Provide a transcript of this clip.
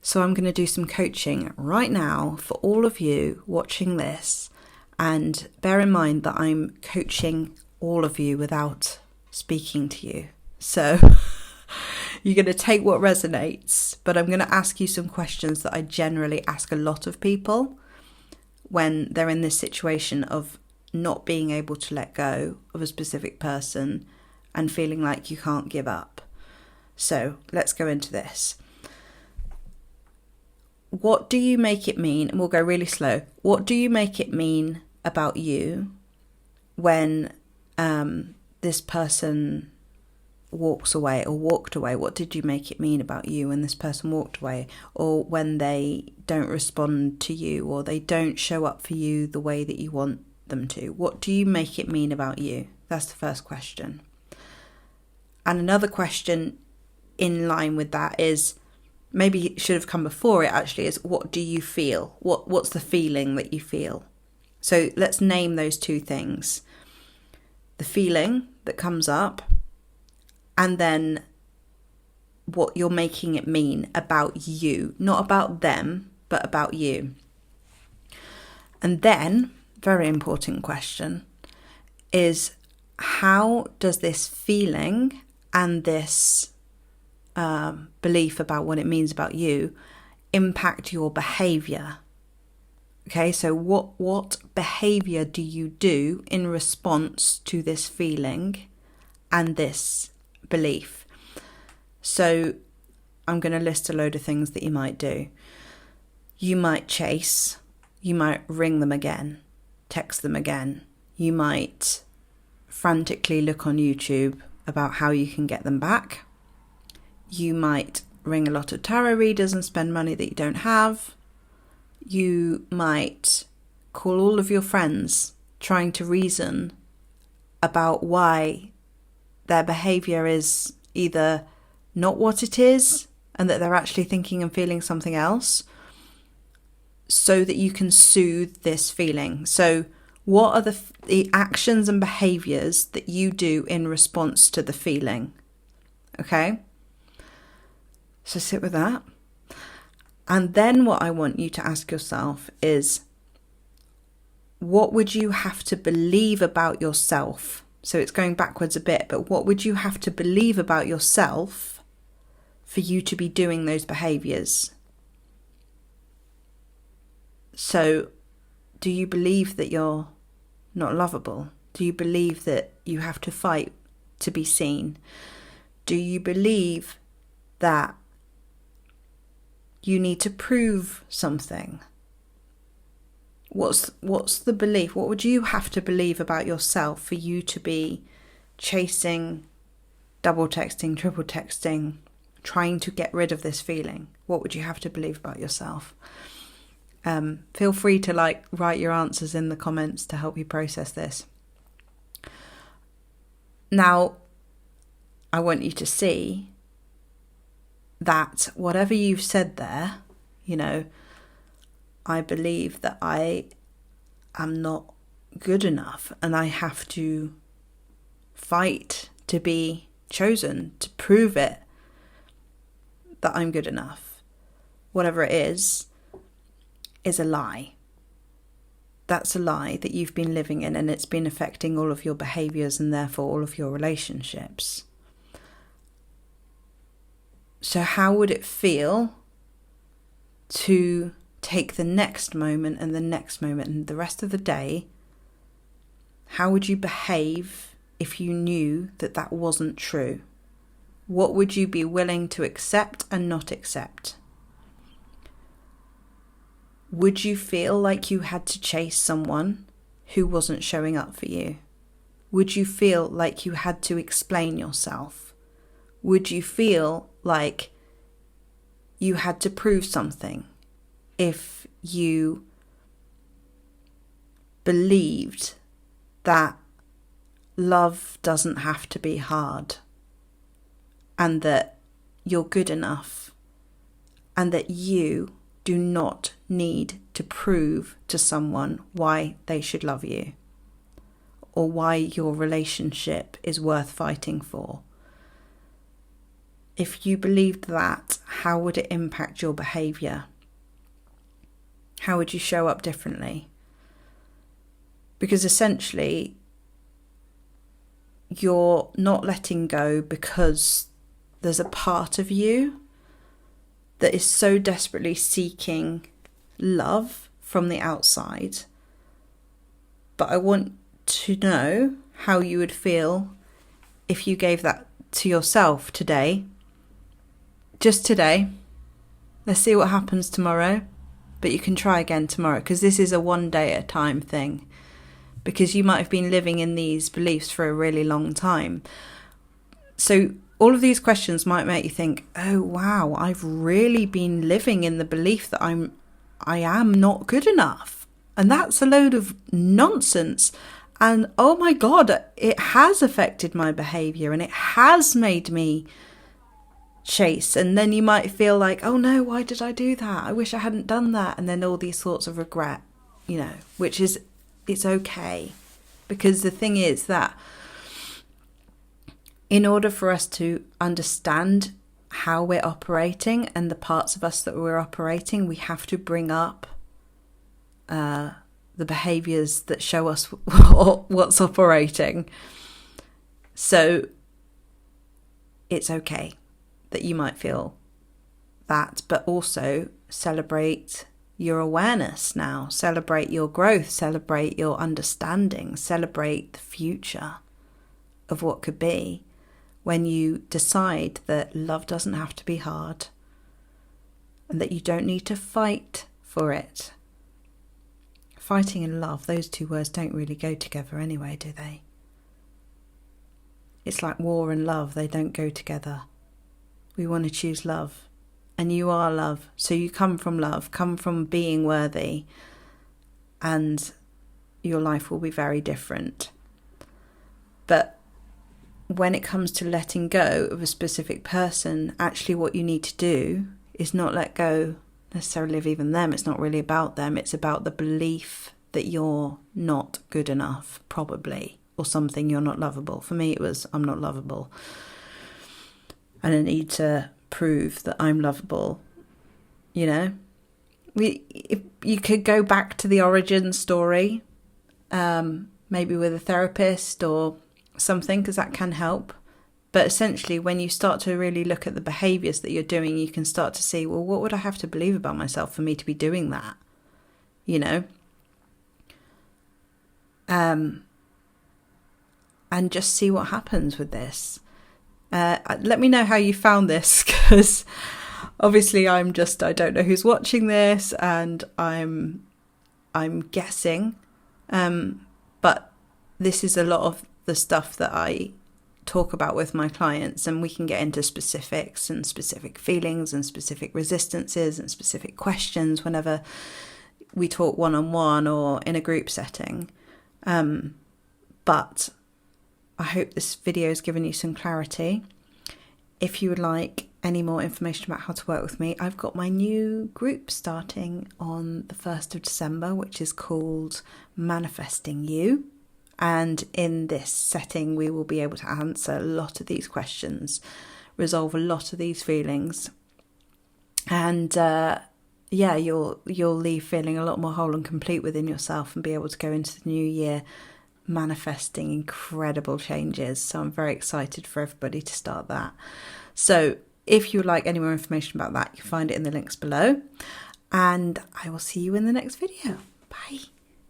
So I'm going to do some coaching right now for all of you watching this. And bear in mind that I'm coaching all of you without speaking to you. So you're going to take what resonates, but I'm going to ask you some questions that I generally ask a lot of people when they're in this situation of not being able to let go of a specific person and feeling like you can't give up. So let's go into this. What do you make it mean? And we'll go really slow. What do you make it mean about you when this person walks away or walked away? What did you make it mean about you when this person walked away, or when they don't respond to you, or they don't show up for you the way that you want them to? What do you make it mean about you? That's the first question. And another question in line with that is, maybe it should have come before it actually, is what do you feel? What's the feeling that you feel? So let's name those two things. The feeling that comes up, and then what you're making it mean about you. Not about them, but about you. And then, very important question, is how does this feeling and this belief about what it means about you impact your behavior? Okay, so what behavior do you do in response to this feeling and this belief? So I'm going to list a load of things that you might do. You might chase, you might ring them again, text them again. You might frantically look on YouTube about how you can get them back. You might ring a lot of tarot readers and spend money that you don't have. You might call all of your friends trying to reason about why their behaviour is either not what it is and that they're actually thinking and feeling something else, so that you can soothe this feeling. So what are the actions and behaviours that you do in response to the feeling? Okay? So sit with that. And then what I want you to ask yourself is, what would you have to believe about yourself? So it's going backwards a bit, but what would you have to believe about yourself for you to be doing those behaviours? So do you believe that you're not lovable? Do you believe that you have to fight to be seen? Do you believe that you need to prove something? What's the belief? What would you have to believe about yourself for you to be chasing, double texting, triple texting, trying to get rid of this feeling? What would you have to believe about yourself? Feel free to write your answers in the comments to help you process this. Now, I want you to see that whatever you've said there, I believe that I am not good enough and I have to fight to be chosen, to prove it that I'm good enough. Whatever it is a lie. That's a lie that you've been living in, and it's been affecting all of your behaviours and therefore all of your relationships. So how would it feel to take the next moment and the next moment and the rest of the day? How would you behave if you knew that that wasn't true? What would you be willing to accept and not accept? Would you feel like you had to chase someone who wasn't showing up for you? Would you feel like you had to explain yourself? Would you feel like you had to prove something if you believed that love doesn't have to be hard, and that you're good enough, and that you do not need to prove to someone why they should love you or why your relationship is worth fighting for? if you believed that, how would it impact your behaviour? How would you show up differently? Because essentially, you're not letting go because there's a part of you that is so desperately seeking love from the outside. But I want to know how you would feel if you gave that to yourself today. Just today. Let's see what happens tomorrow. But you can try again tomorrow, because this is a one day at a time thing. Because you might have been living in these beliefs for a really long time. So all of these questions might make you think, oh wow, I've really been living in the belief that I am not good enough. And that's a load of nonsense. And oh my God, it has affected my behaviour and it has made me chase. And then you might feel like, oh no, why did I do that? I wish I hadn't done that. And then all these thoughts of regret, which is, it's okay. Because the thing is that in order for us to understand how we're operating and the parts of us that we're operating, we have to bring up the behaviours that show us what's operating. So it's okay that you might feel that, but also celebrate your awareness now, celebrate your growth, celebrate your understanding, celebrate the future of what could be when you decide that love doesn't have to be hard and that you don't need to fight for it. Fighting and love, those two words don't really go together anyway, do they? It's like war and love, they don't go together. We want to choose love. And you are love. So you come from love, come from being worthy. And your life will be very different. But when it comes to letting go of a specific person, actually what you need to do is not let go necessarily of even them. It's not really about them. It's about the belief that you're not good enough, probably, or something, you're not lovable. For me, it was, I'm not lovable. And I need to prove that I'm lovable. You could go back to the origin story, maybe with a therapist or something, because that can help. But essentially, when you start to really look at the behaviours that you're doing, you can start to see, well, what would I have to believe about myself for me to be doing that? And just see what happens with this. Let me know how you found this, because obviously I don't know who's watching this, and I'm guessing. But this is a lot of the stuff that I talk about with my clients, and we can get into specifics and specific feelings and specific resistances and specific questions whenever we talk one-on-one or in a group setting. But I hope this video has given you some clarity. If you would like any more information about how to work with me, I've got my new group starting on the 1st of December, which is called Manifesting You. And in this setting, we will be able to answer a lot of these questions, resolve a lot of these feelings. And you'll leave feeling a lot more whole and complete within yourself and be able to go into the new year manifesting incredible changes. So I'm very excited for everybody to start that. So if you would like any more information about that, you can find it in the links below. And I will see you in the next video. Bye.